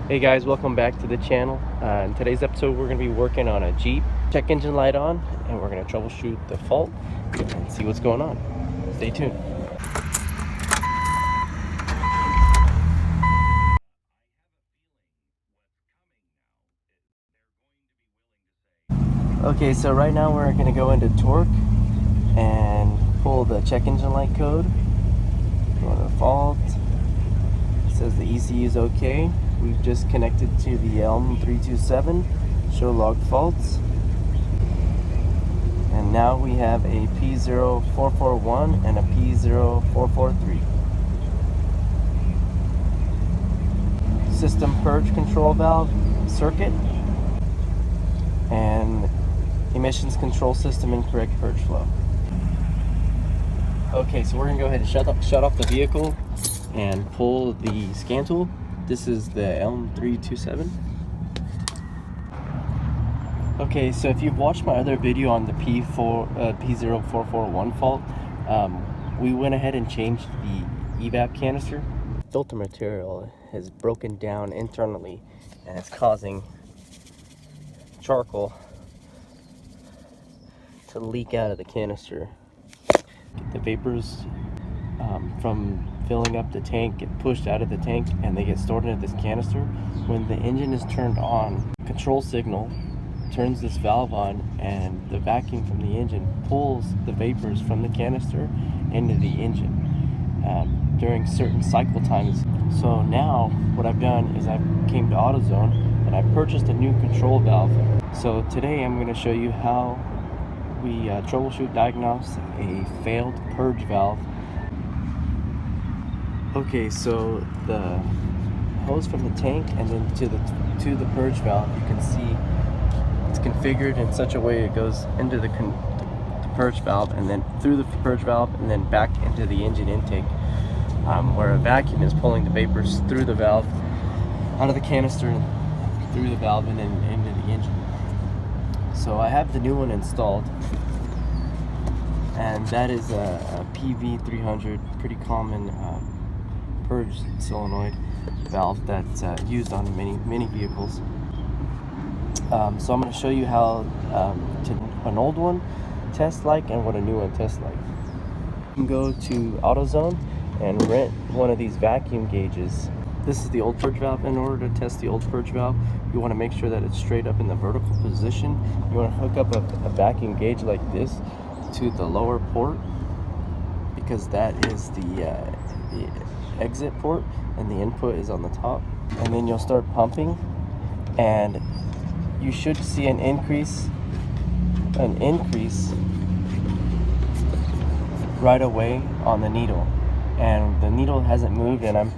Hey guys, welcome back to the channel. In today's episode we're going to be working on a Jeep. Check engine light on and we're going to troubleshoot the fault and see what's going on. Stay tuned. Okay, so right now we're going to go into torque and pull the check engine light code. Go to fault. It says the ECU is okay. We've just connected to the ELM327, show logged faults. And now we have a P0441 and a P0443. System purge control valve circuit and emissions control system incorrect purge flow. Okay, so we're gonna go ahead and shut off the vehicle and pull the scan tool. This is the ELM327. Okay, so if you've watched my other video on the P0441 fault, we went ahead and changed the evap canister. Filter material has broken down internally and it's causing charcoal to leak out of the canister. The vapors from filling up the tank get pushed out of the tank and they get stored into this canister. When the engine is turned on, control signal turns this valve on and the vacuum from the engine pulls the vapors from the canister into the engine during certain cycle times. So now what I've done is I came to AutoZone and I purchased a new control valve. So today I'm going to show you how we troubleshoot, diagnose a failed purge valve. Okay, so the hose from the tank and then to the purge valve, you can see it's configured in such a way it goes into the purge valve and then through the purge valve and then back into the engine intake, where a vacuum is pulling the vapors through the valve, out of the canister, through the valve and then into the engine. So I have the new one installed, and that is a PV300, pretty common purge solenoid valve that's used on many vehicles. So I'm going to show you how an old one tests like and what a new one tests like. You can go to AutoZone and rent one of these vacuum gauges. This is the old purge valve. In order to test the old purge valve, you want to make sure that it's straight up in the vertical position. You want to hook up a vacuum gauge like this to the lower port, because that is the exit port and the input is on the top. And then you'll start pumping and you should see an increase right away on the needle, and the needle hasn't moved and I'm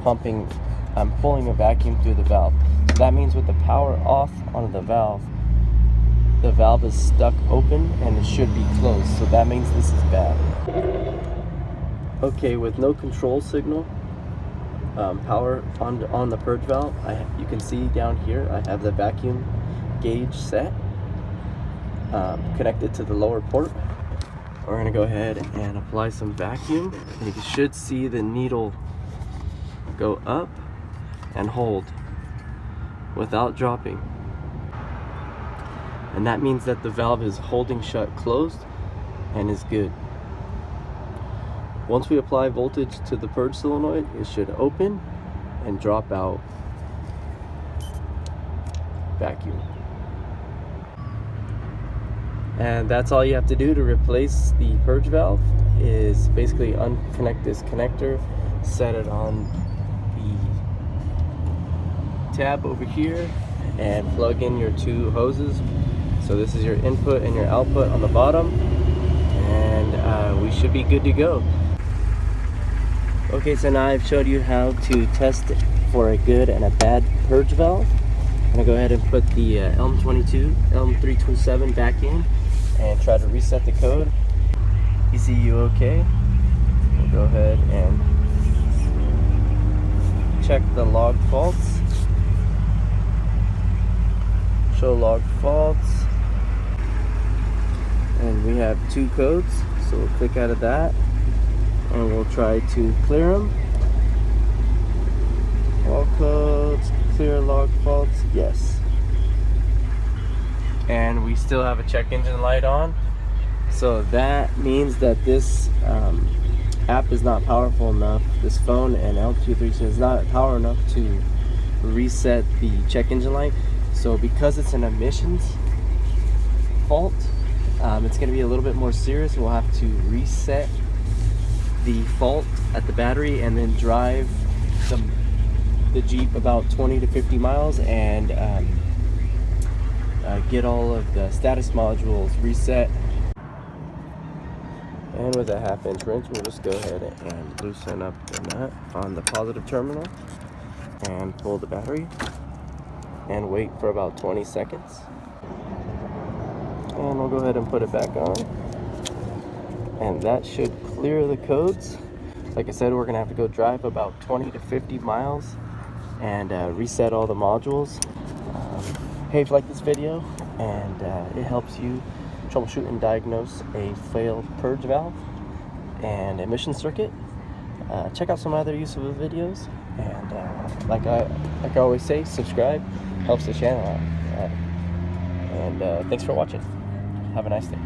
pulling a vacuum through the valve. So that means with the power off on the valve is stuck open and it should be closed, so that means this is bad. Okay, with no control signal, power on the purge valve, you can see down here I have the vacuum gauge set connected to the lower port. We're going to go ahead and apply some vacuum, and you should see the needle go up and hold without dropping, and that means that the valve is holding shut closed and is good. Once we apply voltage to the purge solenoid, it should open and drop out vacuum. And that's all you have to do to replace the purge valve, is basically unconnect this connector, set it on the tab over here, and plug in your two hoses. So this is your input and your output on the bottom, and we should be good to go. Okay, so now I've showed you how to test for a good and a bad purge valve. I'm gonna go ahead and put the ELM327 back in and try to reset the code. ECU okay. We'll go ahead and check the log faults. Show log faults. And we have two codes, so we'll click out of that and we'll try to clear them. All codes, clear log still have a check engine light on. So that means that this app is not powerful enough. This phone and L236 is not power enough to reset the check engine light. So because it's an emissions fault, it's going to be a little bit more serious. We'll have to reset the fault at the battery and then drive the Jeep about 20 to 50 miles and get all of the status modules reset. And with a 1/2-inch wrench, we'll just go ahead and loosen up the nut on the positive terminal and pull the battery and wait for about 20 seconds. And we'll go ahead and put it back on. And that should clear the codes. Like I said, we're gonna have to go drive about 20 to 50 miles and reset all the modules. Hey, if you like this video and it helps you troubleshoot and diagnose a failed purge valve and emission circuit, check out some other useful videos. And like I always say, subscribe, helps the channel out. And thanks for watching. Have a nice day.